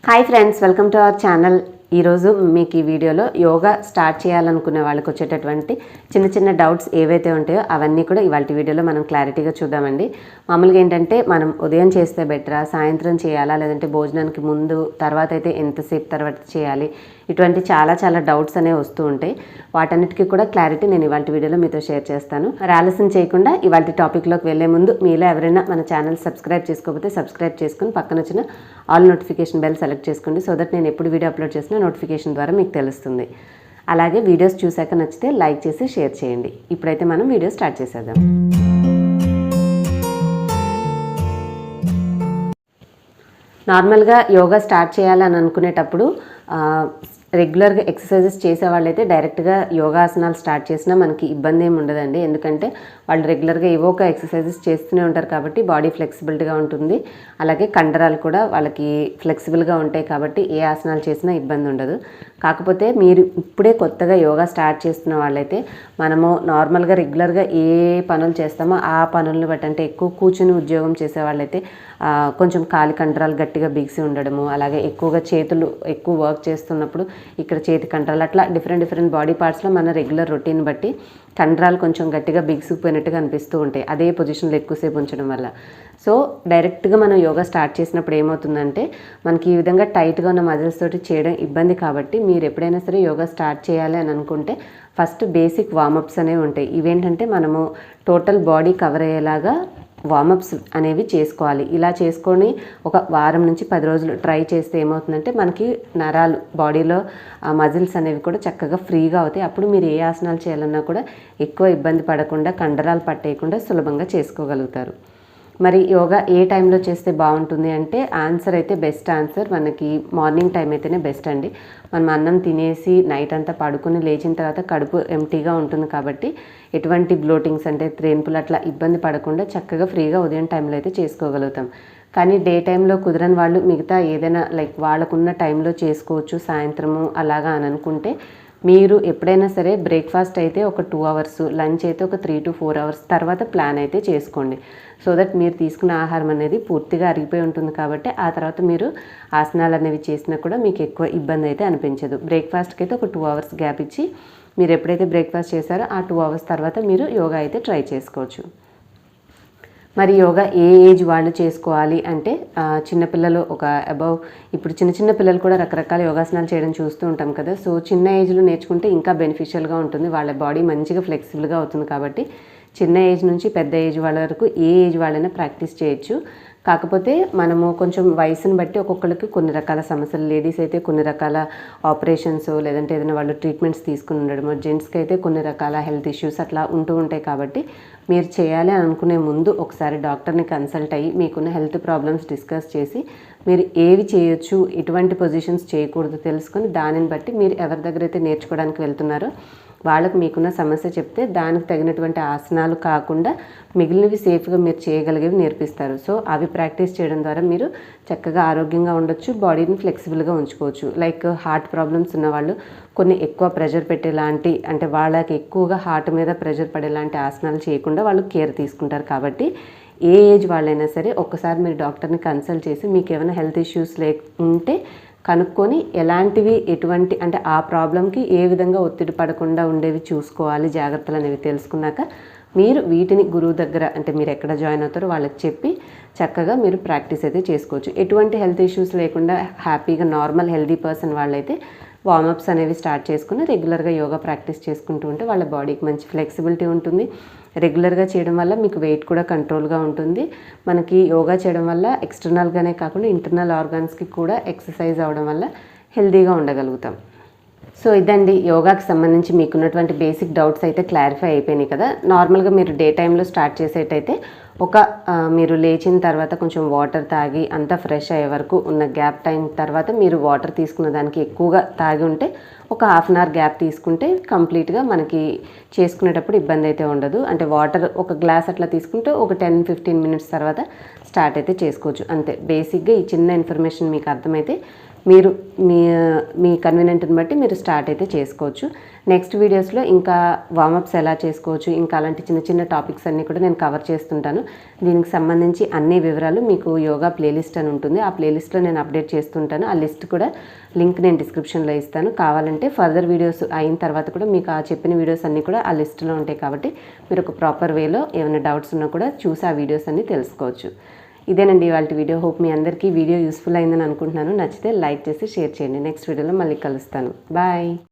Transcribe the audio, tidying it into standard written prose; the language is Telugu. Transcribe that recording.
Hi friends, welcome to our channel. ఈరోజు మీకు ఈ వీడియోలో యోగా స్టార్ట్ చేయాలనుకునే వాళ్ళకి వచ్చేటటువంటి చిన్న చిన్న డౌట్స్ ఏవైతే ఉంటాయో అవన్నీ కూడా ఇవాళ వీడియోలో మనం క్లారిటీగా చూద్దామండి. మామూలుగా ఏంటంటే మనం ఉదయం చేస్తే బెటరా, సాయంత్రం చేయాలా, లేదంటే భోజనానికి ముందు తర్వాత అయితే ఎంతసేపు తర్వాత చేయాలి, ఇటువంటి చాలా డౌట్స్ అనేవి వస్తూ ఉంటాయి. వాటన్నిటికీ కూడా క్లారిటీ నేను ఇవాళ వీడియోలో మీతో షేర్ చేస్తాను. మరి ఆలస్యం చేయకుండా ఇవాళ టాపిక్లోకి వెళ్లే ముందు మీలో ఎవరైనా మన ఛానల్ సబ్స్క్రైబ్ చేసుకోకపోతే సబ్స్క్రైబ్ చేసుకుని పక్కన వచ్చిన ఆల్ నోటిఫికేషన్ బెల్ సెలెక్ట్ చేసుకోండి. సో దట్ నేను ఎప్పుడు వీడియో అప్లోడ్ చేసినా నోటిఫికేషన్ ద్వారా మీకు తెలుస్తుంది. అలాగే వీడియోస్ చూసాక నచ్చితే లైక్ చేసి షేర్ చేయండి. ఇప్పుడైతే మనం వీడియో స్టార్ట్ చేసేద్దాం. నార్మల్గా యోగా స్టార్ట్ చేయాలని అనుకునేటప్పుడు రెగ్యులర్గా ఎక్సర్సైజెస్ చేసేవాళ్ళైతే డైరెక్ట్గా యోగాసనాలు స్టార్ట్ చేసినా మనకి ఇబ్బంది ఏమి ఉండదండి. ఎందుకంటే వాళ్ళు రెగ్యులర్గా ఏవో ఒక ఎక్సర్సైజెస్ చేస్తూనే ఉంటారు కాబట్టి బాడీ ఫ్లెక్సిబిలిటీగా ఉంటుంది. అలాగే కండరాలు కూడా వాళ్ళకి ఫ్లెక్సిబుల్గా ఉంటాయి కాబట్టి ఏ ఆసనాలు చేసినా ఇబ్బంది ఉండదు. కాకపోతే మీరు ఇప్పుడే కొత్తగా యోగా స్టార్ట్ చేస్తున్న వాళ్ళైతే మనము నార్మల్గా రెగ్యులర్గా ఏ పనులు చేస్తామో ఆ పనులను బట్టి, అంటే ఎక్కువ కూర్చుని ఉద్యోగం చేసే వాళ్ళైతే కొంచెం కాలి కండరాలు గట్టిగా బిగిసి ఉండడము, అలాగే ఎక్కువగా చేతులు ఎక్కువ వర్క్ చేస్తున్నప్పుడు ఇక్కడ చేతి కండరాలు, అట్లా డిఫరెంట్ బాడీ పార్ట్స్లో మన రెగ్యులర్ రొటీన్ బట్టి కండరాలు కొంచెం గట్టిగా బిగిసిపోయినట్టుగా అనిపిస్తూ ఉంటాయి అదే పొజిషన్లో ఎక్కువసేపు ఉంచడం వల్ల. సో డైరెక్ట్గా మనం యోగా స్టార్ట్ చేసినప్పుడు ఏమవుతుందంటే మనకి ఈ విధంగా టైట్గా ఉన్న మజిల్స్ తోటి చేయడం ఇబ్బంది. కాబట్టి మీరు ఎప్పుడైనా సరే యోగా స్టార్ట్ చేయాలి అని అనుకుంటే ఫస్ట్ బేసిక్ వార్మప్స్ అనేవి ఉంటాయి. ఇవేంటంటే మనము టోటల్ బాడీ కవర్ అయ్యేలాగా వార్మప్స్ అనేవి చేసుకోవాలి. ఇలా చేసుకొని ఒక వారం నుంచి 10 రోజులు ట్రై చేస్తే ఏమవుతుందంటే మనకి నరాలు, బాడీలో మజిల్స్ అనేవి కూడా చక్కగా ఫ్రీగా అవుతాయి. అప్పుడు మీరు ఏ ఆసనాలు చేయాలన్నా కూడా ఎక్కువ ఇబ్బంది పడకుండా, కండరాలు పట్టేయకుండా సులభంగా చేసుకోగలుగుతారు. మరి యోగా ఏ టైంలో చేస్తే బాగుంటుంది అంటే ఆన్సర్ అయితే బెస్ట్ ఆన్సర్ మనకి మార్నింగ్ టైం అయితేనే బెస్ట్ అండి. మనం అన్నం తినేసి నైట్ అంతా పడుకుని లేచిన తర్వాత కడుపు ఎంటీగా ఉంటుంది కాబట్టి ఎటువంటి బ్లోటింగ్స్ అంటే త్రేన్పులు అట్లా ఇబ్బంది పడకుండా చక్కగా ఫ్రీగా ఉదయం టైంలో అయితే చేసుకోగలుగుతాం. కానీ డే టైంలో కుదరని వాళ్ళు మిగతా ఏదైనా లైక్ వాళ్ళకున్న టైంలో చేసుకోవచ్చు సాయంత్రము అలాగా అని అనుకుంటే మీరు ఎప్పుడైనా సరే బ్రేక్ఫాస్ట్ అయితే ఒక 2 అవర్స్, లంచ్ అయితే ఒక 3 to 4 అవర్స్ తర్వాత ప్లాన్ అయితే చేసుకోండి. సో దట్ మీరు తీసుకున్న ఆహారం అనేది పూర్తిగా అరిగిపోయి ఉంటుంది కాబట్టి ఆ తర్వాత మీరు ఆసనాలు అనేవి చేసినా కూడా మీకు ఎక్కువ ఇబ్బంది అయితే అనిపించదు. బ్రేక్ఫాస్ట్కి అయితే ఒక 2 అవర్స్ గ్యాప్ ఇచ్చి మీరు ఎప్పుడైతే బ్రేక్ఫాస్ట్ చేశారో ఆ 2 అవర్స్ తర్వాత మీరు యోగా అయితే ట్రై చేసుకోవచ్చు. మరి యోగా ఏ ఏజ్ వాళ్ళు చేసుకోవాలి అంటే చిన్నపిల్లలు ఒక అబౌవ్, ఇప్పుడు చిన్న పిల్లలు కూడా రకరకాల యోగాసనాలు చేయడం చూస్తూ ఉంటాం కదా. సో చిన్న ఏజ్లో నేర్చుకుంటే ఇంకా బెనిఫిషియల్గా ఉంటుంది, వాళ్ళ బాడీ మంచిగా ఫ్లెక్సిబుల్గా అవుతుంది. కాబట్టి చిన్న ఏజ్ నుంచి పెద్ద ఏజ్ వాళ్ళ వరకు ఏ ఏజ్ వాళ్ళైనా ప్రాక్టీస్ చేయొచ్చు. కాకపోతే మనము కొంచెం వయసును బట్టి ఒక్కొక్కరికి కొన్ని రకాల సమస్యలు, లేడీస్ అయితే కొన్ని రకాల ఆపరేషన్స్ లేదంటే ఏదైనా వాళ్ళు ట్రీట్మెంట్స్ తీసుకుని ఉండడము, జెంట్స్కి అయితే కొన్ని రకాల హెల్త్ ఇష్యూస్ అట్లా ఉంటూ ఉంటాయి. కాబట్టి మీరు చేయాలి అని అనుకునే ముందు ఒకసారి డాక్టర్ని కన్సల్ట్ అయ్యి మీకున్న హెల్త్ ప్రాబ్లమ్స్ డిస్కస్ చేసి మీరు ఏవి చేయొచ్చు, ఎటువంటి పొజిషన్స్ చేయకూడదు తెలుసుకొని దానిని బట్టి మీరు ఎవరి దగ్గర అయితే నేర్చుకోవడానికి వెళ్తున్నారో వాళ్ళకు మీకున్న సమస్య చెప్తే దానికి తగినటువంటి ఆసనాలు కాకుండా మిగిలినవి సేఫ్గా మీరు చేయగలిగేవి నేర్పిస్తారు. సో అవి ప్రాక్టీస్ చేయడం ద్వారా మీరు చక్కగా ఆరోగ్యంగా ఉండొచ్చు, బాడీని ఫ్లెక్సిబుల్గా ఉంచుకోవచ్చు. లైక్ హార్ట్ ప్రాబ్లమ్స్ ఉన్నవాళ్ళు కొన్ని ఎక్కువ ప్రెషర్ పెట్టేలాంటి, అంటే వాళ్ళకి ఎక్కువగా హార్ట్ మీద ప్రెషర్ పడేలాంటి ఆసనాలు చేయకుండా వాళ్ళు కేర్ తీసుకుంటారు. కాబట్టి ఏ ఏజ్ వాళ్ళైనా సరే ఒక్కసారి మీరు డాక్టర్ని కన్సల్ట్ చేసి మీకు ఏమైనా హెల్త్ ఇష్యూస్ ఉంటే కనుక్కొని ఎలాంటివి, ఎటువంటి అంటే ఆ ప్రాబ్లంకి ఏ విధంగా ఒత్తిడి పడకుండా ఉండేవి చూసుకోవాలి, జాగ్రత్తలు అనేవి తెలుసుకున్నాక మీరు వీటిని గురువు దగ్గర, అంటే మీరు ఎక్కడ జాయిన్ అవుతారో వాళ్ళకి చెప్పి చక్కగా మీరు ప్రాక్టీస్ అయితే చేసుకోవచ్చు. ఎటువంటి హెల్త్ ఇష్యూస్ లేకుండా హ్యాపీగా నార్మల్ హెల్దీ పర్సన్ వాళ్ళైతే వార్మప్స్ అనేవి స్టార్ట్ చేసుకుని రెగ్యులర్గా యోగా ప్రాక్టీస్ చేసుకుంటూ ఉంటే వాళ్ళ బాడీకి మంచి ఫ్లెక్సిబిలిటీ ఉంటుంది. రెగ్యులర్గా చేయడం వల్ల మీకు వెయిట్ కూడా కంట్రోల్గా ఉంటుంది. మనకి యోగా చేయడం వల్ల ఎక్స్టర్నల్గానే కాకుండా ఇంటర్నల్ ఆర్గాన్స్కి కూడా ఎక్సర్సైజ్ అవ్వడం వల్ల హెల్తీగా ఉండగలుగుతాం. సో ఇదండి యోగాకి సంబంధించి మీకున్నటువంటి బేసిక్ డౌట్స్ అయితే క్లారిఫై అయిపోయినాయి కదా. నార్మల్గా మీరు డే టైంలో స్టార్ట్ చేసేటైతే మీరు లేచిన తర్వాత కొంచెం వాటర్ తాగి అంతా ఫ్రెష్ అయ్యే వరకు ఉన్న గ్యాప్ టైం తర్వాత మీరు వాటర్ తీసుకున్న దానికి ఎక్కువగా తాగి ఉంటే ఒక 1/2 అవర్ గ్యాప్ తీసుకుంటే కంప్లీట్గా మనకి చేసుకునేటప్పుడు ఇబ్బంది అయితే ఉండదు. అంటే వాటర్ ఒక గ్లాస్ అట్లా తీసుకుంటే ఒక 10-15 మినిట్స్ తర్వాత స్టార్ట్ అయితే చేసుకోవచ్చు. అంతే, బేసిక్గా ఈ చిన్న ఇన్ఫర్మేషన్ మీకు అర్థమైతే మీరు మీ కన్వీనియంట్ని బట్టి మీరు స్టార్ట్ అయితే చేసుకోవచ్చు. నెక్స్ట్ వీడియోస్లో ఇంకా వార్మప్స్ ఎలా చేసుకోవచ్చు, ఇంకా అలాంటి చిన్న చిన్న టాపిక్స్ అన్నీ కూడా నేను కవర్ చేస్తుంటాను. దీనికి సంబంధించి అన్ని వివరాలు మీకు యోగా ప్లేలిస్ట్ అని ఉంటుంది, ఆ ప్లేలిస్ట్లో నేను అప్డేట్ చేస్తుంటాను. ఆ లిస్ట్ కూడా లింక్ నేను డిస్క్రిప్షన్లో ఇస్తాను. కావాలంటే ఫర్దర్ వీడియోస్ అయిన తర్వాత కూడా మీకు ఆ చెప్పిన వీడియోస్ అన్నీ కూడా ఆ లిస్ట్లో ఉంటాయి. కాబట్టి మీరు ఒక ప్రాపర్ వేలో ఏమైనా డౌట్స్ ఉన్నా కూడా చూసి ఆ వీడియోస్ అన్నీ తెలుసుకోవచ్చు. ఇదేనండి ఇవాళ వీడియో. హోప్ మీ అందరికీ వీడియో యూస్ఫుల్ అయిందని అనుకుంటున్నాను. నచ్చితే లైక్ చేసి షేర్ చేయండి. నెక్స్ట్ వీడియోలో మళ్ళీ కలుస్తాను. బాయ్.